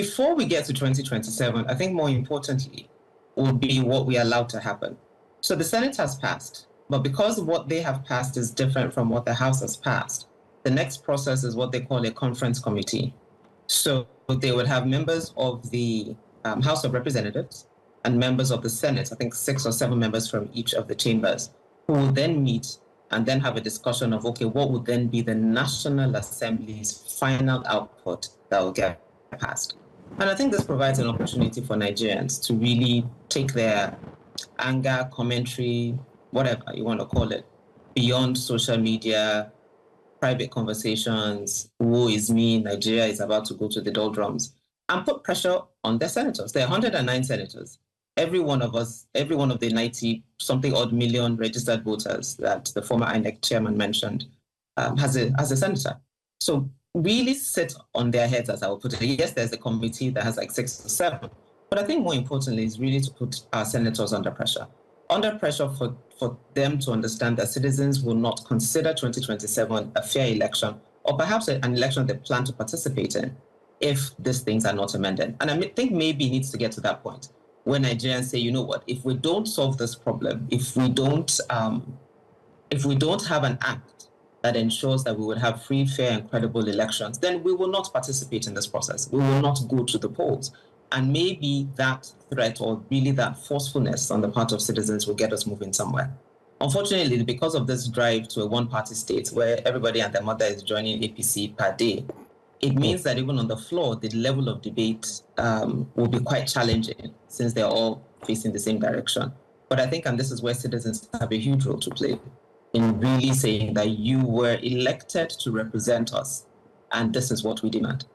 before we get to 2027, I think more importantly would be what we allowed to happen. So the Senate has passed, but because what they have passed is different from what the House has passed, the next process is what they call a conference committee. So they would have members of the House of Representatives and members of the Senate, I think 6 or 7 members from each of the chambers, who will then meet and then have a discussion of, okay, what would then be the National Assembly's final output that will get passed. And I think this provides an opportunity for Nigerians to really take their anger, commentary, whatever you want to call it, beyond social media, private conversations, woe is me, Nigeria is about to go to the doldrums, and put pressure on their senators. There are 109 senators. Every one of us, every one of the 90-something odd million registered voters that the former INEC chairman mentioned has a senator. So really sit on their heads, as I will put it. Yes, there's a committee that has like 6 or 7, but I think more importantly is really to put our senators under pressure for them to understand that citizens will not consider 2027 a fair election, or perhaps an election they plan to participate in, if these things are not amended. And I think maybe it needs to get to that point where Nigerians say, you know what, if we don't solve this problem, if we don't have an act that ensures that we would have free, fair, and credible elections, then we will not participate in this process. We will not go to the polls. And maybe that threat, or really that forcefulness on the part of citizens, will get us moving somewhere. Unfortunately, because of this drive to a one-party state where everybody and their mother is joining APC per day, it means that even on the floor, the level of debate will be quite challenging, since they're all facing the same direction. But I think, and this is where citizens have a huge role to play, in really saying that you were elected to represent us, and this is what we demand.